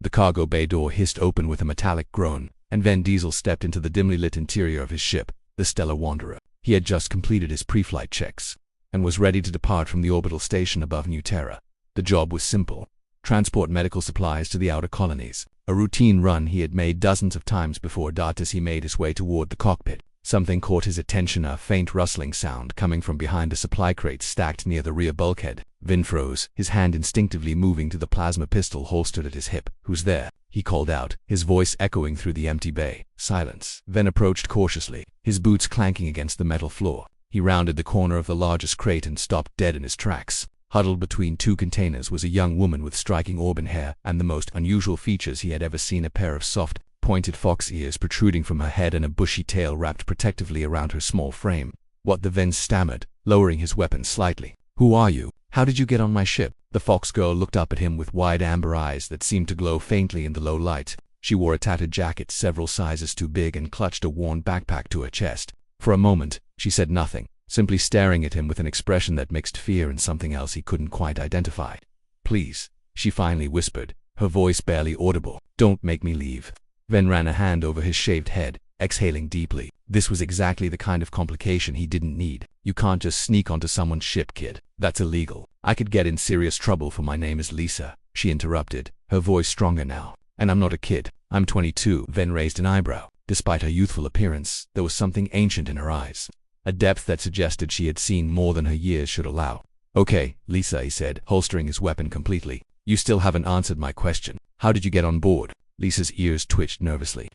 The cargo bay door hissed open with a metallic groan, and Vin Diesel stepped into the dimly lit interior of his ship, the Stellar Wanderer. He had just completed his pre-flight checks and was ready to depart from the orbital station above New Terra. The job was simple: transport medical supplies to the outer colonies. A routine run he had made dozens of times before. As he made his way toward the cockpit, something caught his attention, a faint rustling sound coming from behind the supply crates stacked near the rear bulkhead. Vin froze, his hand instinctively moving to the plasma pistol holstered at his hip. "Who's there?" he called out, his voice echoing through the empty bay. Silence. Vin approached cautiously, his boots clanking against the metal floor. He rounded the corner of the largest crate and stopped dead in his tracks. Huddled between two containers was a young woman with striking auburn hair and the most unusual features he had ever seen: a pair of soft, pointed fox ears protruding from her head and a bushy tail wrapped protectively around her small frame. "What the?" Vin stammered, lowering his weapon slightly. "Who are you? How did you get on my ship?" The fox girl looked up at him with wide amber eyes that seemed to glow faintly in the low light. She wore a tattered jacket several sizes too big and clutched a worn backpack to her chest. For a moment, she said nothing, simply staring at him with an expression that mixed fear and something else he couldn't quite identify. "Please," she finally whispered, her voice barely audible. "Don't make me leave." Vin ran a hand over his shaved head, exhaling deeply. This was exactly the kind of complication he didn't need. "You can't just sneak onto someone's ship, kid. That's illegal. I could get in serious trouble for my name is Lisa," she interrupted, her voice stronger now. "And I'm not a kid. I'm 22. Vin raised an eyebrow. Despite her youthful appearance, there was something ancient in her eyes, a depth that suggested she had seen more than her years should allow. "Okay, Lisa," he said, holstering his weapon completely. "You still haven't answered my question. How did you get on board?" Lisa's ears twitched nervously.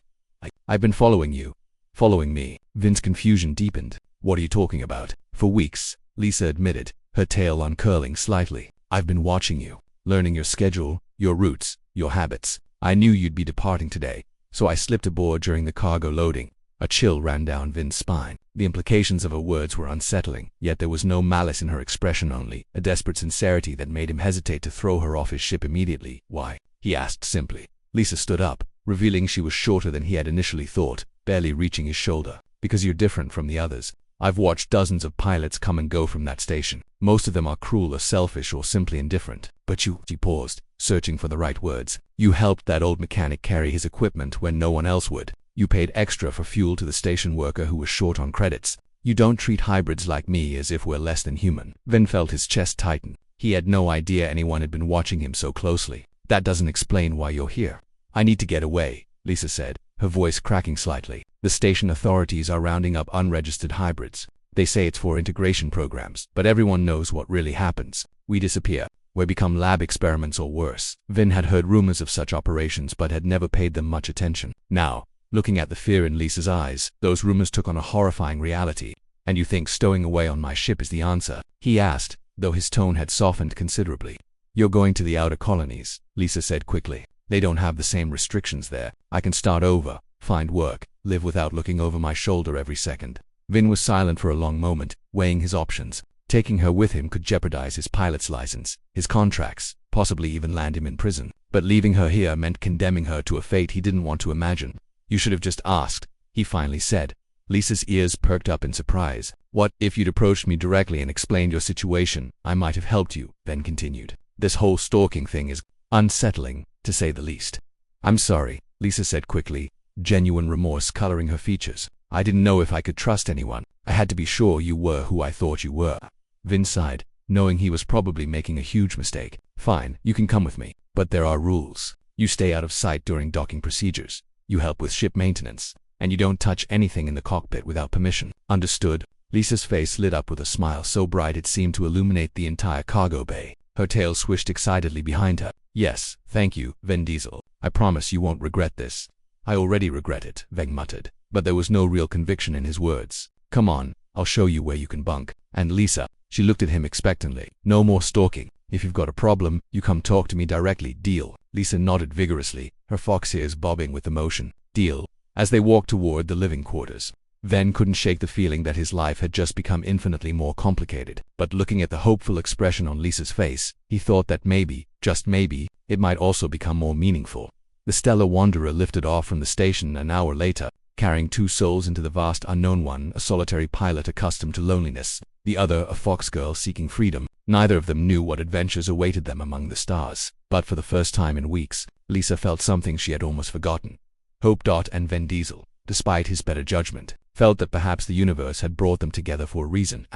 I've been following you." "Following me?" Vin's confusion deepened. "What are you talking about?" "For weeks," Lisa admitted, her tail uncurling slightly. "I've been watching you, learning your schedule, your routes, your habits. I knew you'd be departing today, so I slipped aboard during the cargo loading." A chill ran down Vin's spine. The implications of her words were unsettling, yet there was no malice in her expression, only a desperate sincerity that made him hesitate to throw her off his ship immediately. "Why?" he asked simply. Lisa stood up, revealing she was shorter than he had initially thought, barely reaching his shoulder. "Because you're different from the others. I've watched dozens of pilots come and go from that station. Most of them are cruel or selfish or simply indifferent. But you," she paused, searching for the right words. "You helped that old mechanic carry his equipment when no one else would. You paid extra for fuel to the station worker who was short on credits. You don't treat hybrids like me as if we're less than human." Vin felt his chest tighten. He had no idea anyone had been watching him so closely. "That doesn't explain why you're here." "I need to get away," Lisa said, her voice cracking slightly. "The station authorities are rounding up unregistered hybrids. They say it's for integration programs, but everyone knows what really happens. We disappear. We become lab experiments or worse." Vin had heard rumors of such operations but had never paid them much attention. Now, looking at the fear in Lisa's eyes, those rumors took on a horrifying reality. "And you think stowing away on my ship is the answer?" he asked, though his tone had softened considerably. "You're going to the outer colonies," Lisa said quickly. "They don't have the same restrictions there. I can start over, find work, live without looking over my shoulder every second." Vin was silent for a long moment, weighing his options. Taking her with him could jeopardize his pilot's license, his contracts, possibly even land him in prison. But leaving her here meant condemning her to a fate he didn't want to imagine. "You should have just asked," he finally said. Lisa's ears perked up in surprise. "What if you'd approached me directly and explained your situation? I might have helped you," Vin continued. "This whole stalking thing is unsettling, to say the least." "I'm sorry," Lisa said quickly, genuine remorse coloring her features. "I didn't know if I could trust anyone. I had to be sure you were who I thought you were." Vin sighed, knowing he was probably making a huge mistake. "Fine, you can come with me, but there are rules. You stay out of sight during docking procedures. You help with ship maintenance, and you don't touch anything in the cockpit without permission." "Understood." Lisa's face lit up with a smile so bright it seemed to illuminate the entire cargo bay. Her tail swished excitedly behind her. "Yes, thank you, Vin Diesel. I promise you won't regret this." "I already regret it," Vin muttered, but there was no real conviction in his words. "Come on, I'll show you where you can bunk." "And Lisa," she looked at him expectantly, "no more stalking. If you've got a problem, you come talk to me directly. Deal?" Lisa nodded vigorously, her fox ears bobbing with emotion. "Deal." As they walked toward the living quarters, Vin couldn't shake the feeling that his life had just become infinitely more complicated. But looking at the hopeful expression on Lisa's face, he thought that maybe, just maybe, it might also become more meaningful. The Stellar Wanderer lifted off from the station an hour later, carrying two souls into the vast unknown, one a solitary pilot accustomed to loneliness, the other a fox girl seeking freedom. Neither of them knew what adventures awaited them among the stars, but for the first time in weeks, Lisa felt something she had almost forgotten. Hope and Vin Diesel, despite his better judgment, felt that perhaps the universe had brought them together for a reason.